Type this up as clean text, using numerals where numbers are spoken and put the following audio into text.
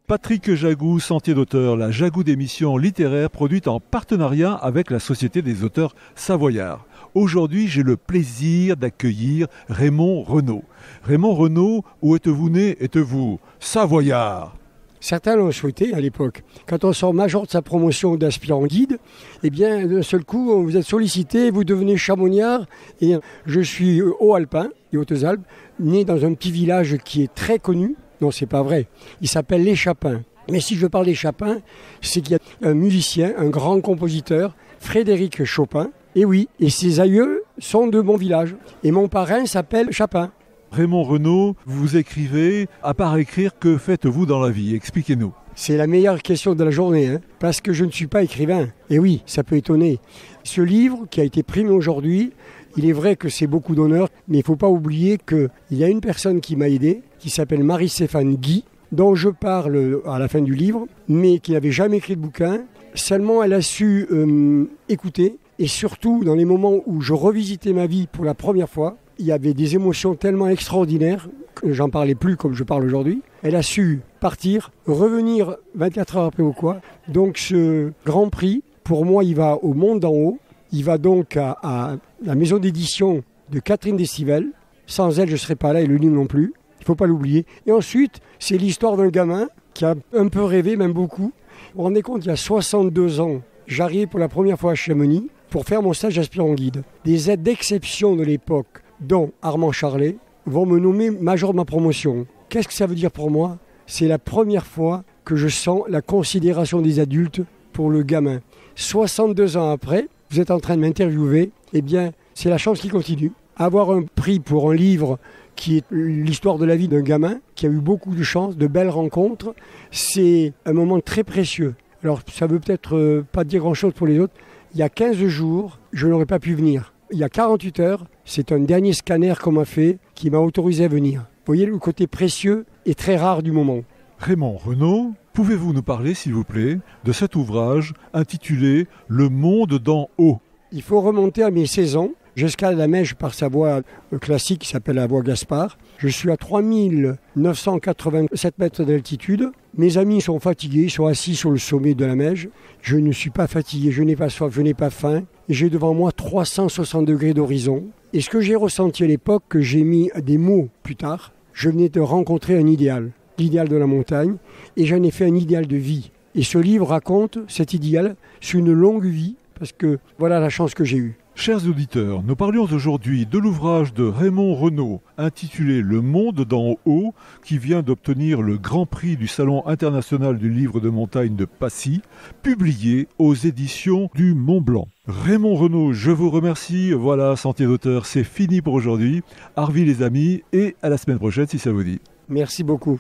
Patrick Jagou, Sentier d'auteur, la Jagou d'émission littéraire produite en partenariat avec la Société des auteurs savoyards. Aujourd'hui, j'ai le plaisir d'accueillir Raymond Renaud. Raymond Renaud, où êtes-vous né? Êtes-vous savoyard? Certains l'ont souhaité à l'époque. Quand on sort major de sa promotion d'aspirant guide, eh bien, d'un seul coup, vous êtes sollicité, vous devenez chamoniard. Et je suis haut-alpin, les Hautes-Alpes, né dans un petit village qui est très connu. Non, c'est pas vrai. Il s'appelle Les Chapins. Mais si je parle des Chapins, c'est qu'il y a un musicien, un grand compositeur, Frédéric Chopin. Et oui, et ses aïeux sont de mon village. Et mon parrain s'appelle Chapin. Raymond Renaud, vous écrivez. À part écrire, que faites-vous dans la vie? Expliquez-nous. C'est la meilleure question de la journée, parce que je ne suis pas écrivain. Et oui, ça peut étonner. Ce livre qui a été primé aujourd'hui, il est vrai que c'est beaucoup d'honneur, mais il ne faut pas oublier qu'il y a une personne qui m'a aidé, qui s'appelle Marie-Stéphane Guy, dont je parle à la fin du livre, mais qui n'avait jamais écrit de bouquin. Seulement, elle a su écouter, et surtout, dans les moments où je revisitais ma vie pour la première fois, il y avait des émotions tellement extraordinaires que j'en parlais plus comme je parle aujourd'hui. Elle a su partir, revenir 24 heures après ou quoi. Donc ce grand prix, pour moi, il va au monde d'en haut. Il va donc à la maison d'édition de Catherine Destivelle. Sans elle, je ne serais pas là et le livre non plus. Il ne faut pas l'oublier. Et ensuite, c'est l'histoire d'un gamin qui a un peu rêvé, même beaucoup. Vous vous rendez compte, il y a 62 ans, j'arrive pour la première fois à Chamonix pour faire mon stage d'aspirant guide. Des aides d'exception de l'époque, dont Armand Charlet, vont me nommer major de ma promotion. Qu'est-ce que ça veut dire pour moi? C'est la première fois que je sens la considération des adultes pour le gamin. 62 ans après, vous êtes en train de m'interviewer, eh bien, c'est la chance qui continue. Avoir un prix pour un livre qui est l'histoire de la vie d'un gamin, qui a eu beaucoup de chance, de belles rencontres, c'est un moment très précieux. Alors, ça ne veut peut-être pas dire grand-chose pour les autres. Il y a 15 jours, je n'aurais pas pu venir. Il y a 48 heures, c'est un dernier scanner qu'on m'a fait qui m'a autorisé à venir. Vous voyez le côté précieux et très rare du moment. Raymond Renaud, pouvez-vous nous parler, s'il vous plaît, de cet ouvrage intitulé « Le monde d'en haut ». Il faut remonter à mes 16 ans, jusqu'à la Meige par sa voie classique qui s'appelle la voie Gaspard. Je suis à 3987 mètres d'altitude. Mes amis sont fatigués, ils sont assis sur le sommet de la Meige. Je ne suis pas fatigué, je n'ai pas soif, je n'ai pas faim. Et j'ai devant moi 360 degrés d'horizon. Et ce que j'ai ressenti à l'époque, que j'ai mis des mots plus tard, je venais de rencontrer un idéal, l'idéal de la montagne, et j'en ai fait un idéal de vie. Et ce livre raconte cet idéal sur une longue vie, parce que voilà la chance que j'ai eue. Chers auditeurs, nous parlions aujourd'hui de l'ouvrage de Raymond Renaud intitulé « Le monde d'en haut » qui vient d'obtenir le Grand Prix du Salon international du livre de montagne de Passy, publié aux éditions du Mont Blanc. Raymond Renaud, je vous remercie. Voilà, Sentier d'auteur, c'est fini pour aujourd'hui. Arvi les amis et à la semaine prochaine si ça vous dit. Merci beaucoup.